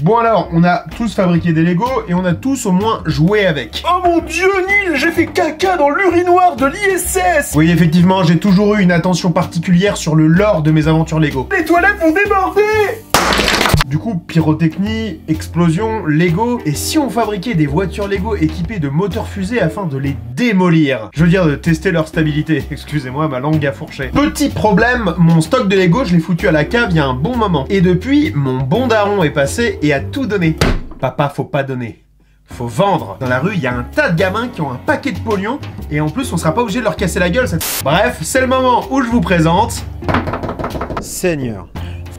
Bon alors, on a tous fabriqué des Lego et on a tous au moins joué avec. Oh mon dieu, Neil, j'ai fait caca dans l'urinoir de l'ISS. Oui, effectivement, j'ai toujours eu une attention particulière sur le lore de mes aventures Lego. Les toilettes vont déborder. Du coup, pyrotechnie, explosion, Lego, et si on fabriquait des voitures Lego équipées de moteurs fusées afin de les démolir? Je veux dire, de tester leur stabilité. Excusez-moi, ma langue a fourché. Petit problème, mon stock de Lego, je l'ai foutu à la cave il y a un bon moment. Et depuis, mon bon daron est passé et a tout donné. Papa, faut pas donner. Faut vendre. Dans la rue, il y a un tas de gamins qui ont un paquet de pognon, et en plus, on sera pas obligé de leur casser la gueule. Bref, c'est le moment où je vous présente... Seigneur.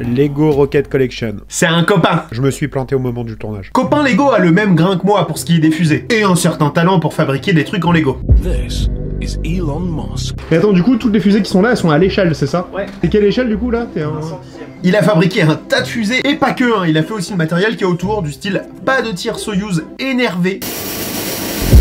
Lego Rocket Collection. C'est un copain. Je me suis planté au moment du tournage. Copain Lego a le même grain que moi pour ce qui est des fusées. Et un certain talent pour fabriquer des trucs en Lego. This is Elon Musk. Et attends, du coup, toutes les fusées qui sont là, elles sont à l'échelle, c'est ça? Ouais. C'est quelle échelle du coup là? T'es un... Il a fabriqué un tas de fusées, et pas que, hein. Il a fait aussi le matériel qui est autour, du style pas de tir Soyuz énervé.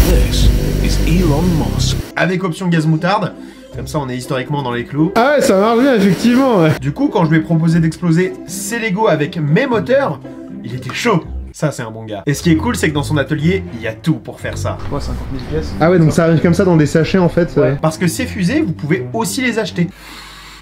This is Elon Musk. Avec option gaz moutarde. Comme ça, on est historiquement dans les clous. Ah ouais, ça marche bien, effectivement, ouais. Du coup, quand je lui ai proposé d'exploser ces Lego avec mes moteurs, il était chaud. Ça, c'est un bon gars. Et ce qui est cool, c'est que dans son atelier, il y a tout pour faire ça. Quoi, 50 000 pièces? Ah ouais, donc ça arrive comme ça dans des sachets, en fait. Ouais. Parce que ces fusées, vous pouvez aussi les acheter.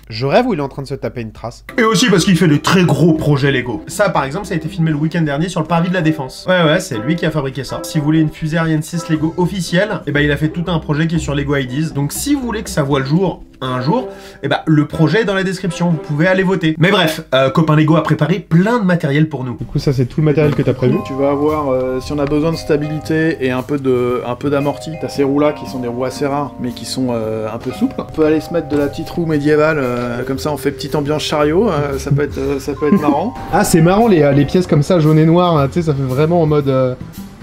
Je rêve où il est en train de se taper une trace. Et aussi parce qu'il fait de très gros projets Lego. Ça, par exemple, ça a été filmé le week-end dernier sur le parvis de la Défense. Ouais, c'est lui qui a fabriqué ça. Si vous voulez une fusée Ariane 6 Lego officielle, et ben il a fait tout un projet qui est sur Lego Ideas. Donc si vous voulez que ça voit le jour un jour, et ben le projet est dans la description, vous pouvez aller voter. Mais bref, Copain Lego a préparé plein de matériel pour nous. Du coup, ça, c'est tout le matériel que t'as prévu. Tu vas avoir, si on a besoin de stabilité et un peu d'amorti, t'as ces roues là qui sont des roues assez rares, mais qui sont un peu souples. On peut aller se mettre de la petite roue médiévale, comme ça on fait petite ambiance chariot, ça peut être marrant. Ah, c'est marrant, les pièces comme ça, jaune et noir, hein, tu sais, ça fait vraiment en mode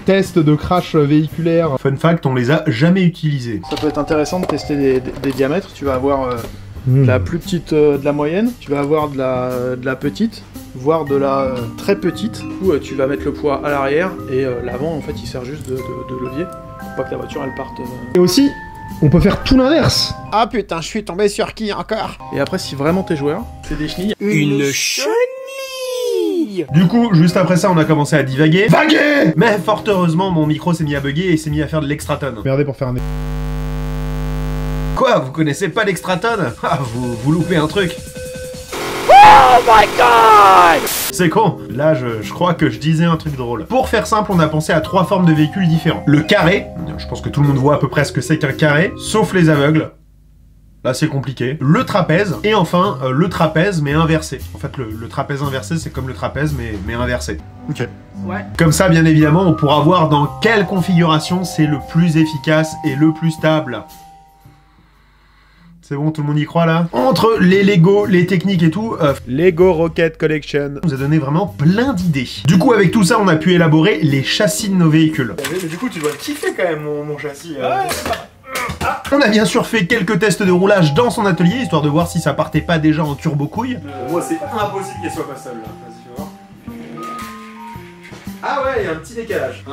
test de crash véhiculaire. Fun fact, on les a jamais utilisés. Ça peut être intéressant de tester des diamètres, tu vas avoir de la plus petite, de la moyenne, tu vas avoir de la petite, voire de la très petite, où tu vas mettre le poids à l'arrière, et l'avant en fait il sert juste de levier, pour pas que la voiture elle parte... Et aussi, on peut faire tout l'inverse. Ah putain, je suis tombé sur qui encore? Et après si vraiment t'es joueur, c'est des chenilles. Une chenille. Du coup, juste après ça, on a commencé à divaguer. Vaguer! Mais fort heureusement, mon micro s'est mis à bugger et s'est mis à faire de l'extraton. Regardez pour faire un... Quoi, vous connaissez pas l'extraton? Ah, vous loupez un truc. Oh my god! C'est con. Là, je crois que je disais un truc drôle. Pour faire simple, on a pensé à 3 formes de véhicules différents. Le carré, je pense que tout le monde voit à peu près ce que c'est qu'un carré, sauf les aveugles. Là, c'est compliqué. Le trapèze, et enfin, le trapèze, mais inversé. En fait, le trapèze inversé, c'est comme le trapèze, mais inversé. Ok. Ouais. Comme ça, bien évidemment, on pourra voir dans quelle configuration c'est le plus efficace et le plus stable. C'est bon, tout le monde y croit là? Entre les Lego, les techniques et tout, Lego Rocket Collection nous a donné vraiment plein d'idées. Du coup, avec tout ça, on a pu élaborer les châssis de nos véhicules. Mais du coup tu dois kiffer quand même mon châssis. On a bien sûr fait quelques tests de roulage dans son atelier, histoire de voir si ça partait pas déjà en turbo couille. Pour moi c'est impossible qu'elle soit pas seule là. Vas-y, fais voir. Ah ouais, il y a un petit décalage.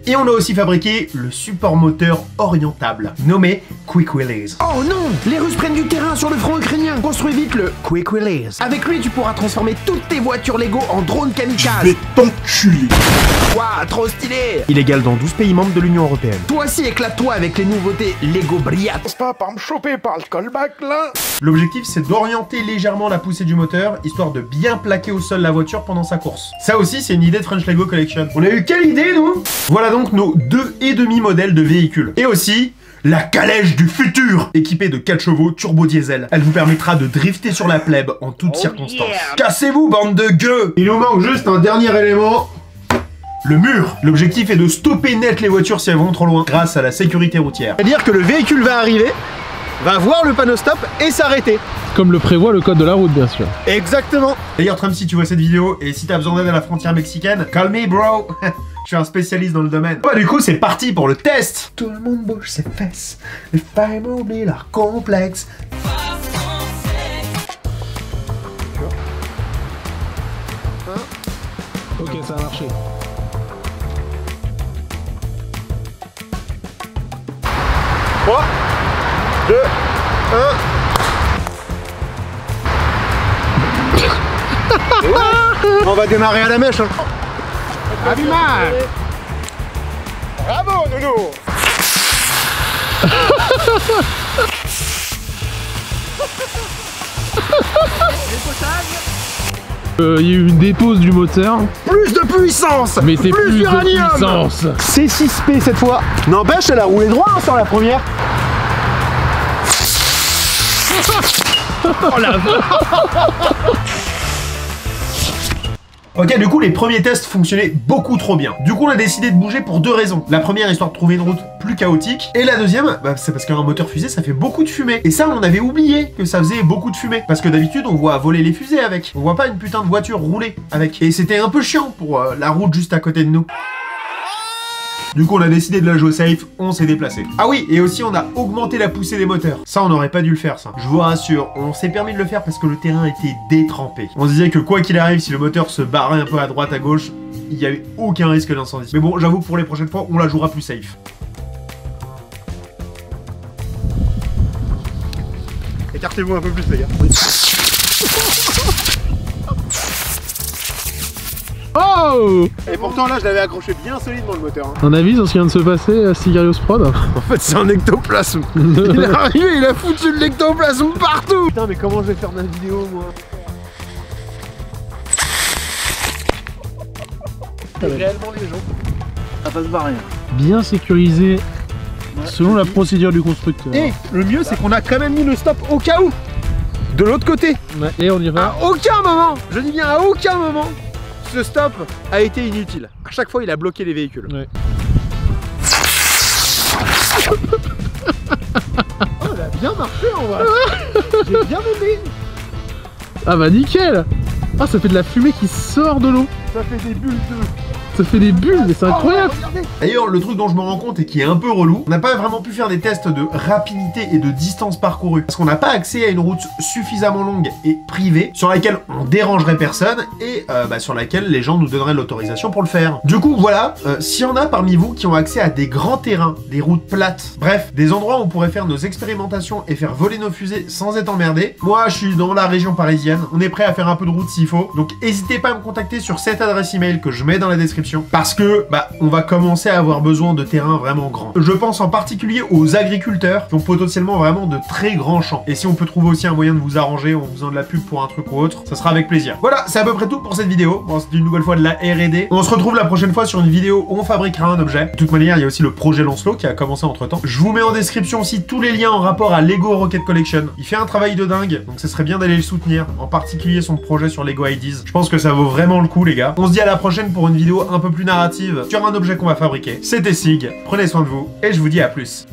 Et on a aussi fabriqué le support moteur orientable, nommé Quick Release. Oh non! Les Russes prennent du terrain sur le front ukrainien! Construis vite le Quick Release. Avec lui, tu pourras transformer toutes tes voitures Lego en drone kamikaze. Je vais t'enculer. Waouh, trop stylé! Illégal dans 12 pays membres de l'Union Européenne. Toi aussi, éclate-toi avec les nouveautés Lego Briat. C'est pas par me choper par le callback là. L'objectif, c'est d'orienter légèrement la poussée du moteur, histoire de bien plaquer au sol la voiture pendant sa course. Ça aussi, c'est une idée de French Lego Collection. On a eu quelle idée, nous? Voilà donc nos 2,5 modèles de véhicules. Et aussi, la calèche du futur, équipée de 4 chevaux turbo diesel. Elle vous permettra de drifter sur la plèbe en toutes circonstances. Cassez-vous, bande de gueux! Il nous manque juste un dernier élément. Le mur. L'objectif est de stopper net les voitures si elles vont trop loin, grâce à la sécurité routière. C'est-à-dire que le véhicule va arriver, va voir le panneau stop et s'arrêter. Comme le prévoit le code de la route, bien sûr. Exactement. D'ailleurs, Trump, si tu vois cette vidéo et si t'as besoin d'aide à la frontière mexicaine, call me, bro. Je suis un spécialiste dans le domaine. Bah, du coup, c'est parti pour le test. Tout le monde bouge ses fesses. Les femmes oublient leur complexe. Ok, ça a marché. 3, 2, 1. On va démarrer à la mèche. Hein. Abimage. Bravo, Nono. Il y a eu une dépose du moteur. Plus de puissance. Mais c'est plus d'uranium. de puissance. C6P cette fois. N'empêche, elle a roulé droit hein, sur la première. Oh la Ok, du coup, les premiers tests fonctionnaient beaucoup trop bien. Du coup, on a décidé de bouger pour deux raisons. La première, histoire de trouver une route plus chaotique. Et la deuxième, bah, c'est parce qu'un moteur fusée, ça fait beaucoup de fumée. Et ça, on avait oublié que ça faisait beaucoup de fumée. Parce que d'habitude, on voit voler les fusées avec. On voit pas une putain de voiture rouler avec. Et c'était un peu chiant pour la route juste à côté de nous. Du coup, on a décidé de la jouer safe, on s'est déplacé. Ah oui, et aussi on a augmenté la poussée des moteurs. Ça, on n'aurait pas dû le faire, ça. Je vous rassure, on s'est permis de le faire parce que le terrain était détrempé. On se disait que quoi qu'il arrive, si le moteur se barrait un peu à droite, à gauche, il n'y avait aucun risque d'incendie. Mais bon, j'avoue que pour les prochaines fois, on la jouera plus safe. Écartez-vous un peu plus, les gars. Oh! Et pourtant là, je l'avais accroché bien solidement le moteur. Hein. Un avis sur ce qui vient de se passer à Sigarios Prod? En fait, c'est un ectoplasme. Il est arrivé, il a foutu de l'ectoplasme partout. Putain, mais comment je vais faire ma vidéo, moi? Réellement les gens. Ça passe pas rien. Bien sécurisé selon la procédure du constructeur. Et le mieux, c'est qu'on a quand même mis le stop au cas où. De l'autre côté. Ouais, et on y va. À aucun moment, je dis bien à aucun moment, ce stop a été inutile. À chaque fois, il a bloqué les véhicules. Ouais. Oh, elle a bien marché en vrai. J'ai bien aimé. Ah bah nickel. Ah, ça fait de la fumée qui sort de l'eau. Ça fait des bulles de... Ça fait des bulles, mais c'est incroyable. D'ailleurs, le truc dont je me rends compte et qui est un peu relou, on n'a pas vraiment pu faire des tests de rapidité et de distance parcourue. Parce qu'on n'a pas accès à une route suffisamment longue et privée, sur laquelle on dérangerait personne et sur laquelle les gens nous donneraient l'autorisation pour le faire. Du coup, voilà, s'il y en a parmi vous qui ont accès à des grands terrains, des routes plates, bref, des endroits où on pourrait faire nos expérimentations et faire voler nos fusées sans être emmerdés, moi je suis dans la région parisienne, on est prêt à faire un peu de route s'il faut, donc n'hésitez pas à me contacter sur cette adresse email que je mets dans la description. Parce que, on va commencer à avoir besoin de terrains vraiment grands. Je pense en particulier aux agriculteurs qui ont potentiellement vraiment de très grands champs. Et si on peut trouver aussi un moyen de vous arranger en faisant de la pub pour un truc ou autre, ça sera avec plaisir. Voilà, c'est à peu près tout pour cette vidéo. Bon, c'était une nouvelle fois de la R&D. On se retrouve la prochaine fois sur une vidéo où on fabriquera un objet. De toute manière, il y a aussi le projet Lancelot qui a commencé entre temps. Je vous mets en description aussi tous les liens en rapport à Lego Rocket Collection. Il fait un travail de dingue, donc ce serait bien d'aller le soutenir. En particulier son projet sur Lego Ideas. Je pense que ça vaut vraiment le coup, les gars. On se dit à la prochaine pour une vidéo un peu plus narrative sur un objet qu'on va fabriquer. C'était Sig, prenez soin de vous, et je vous dis à plus.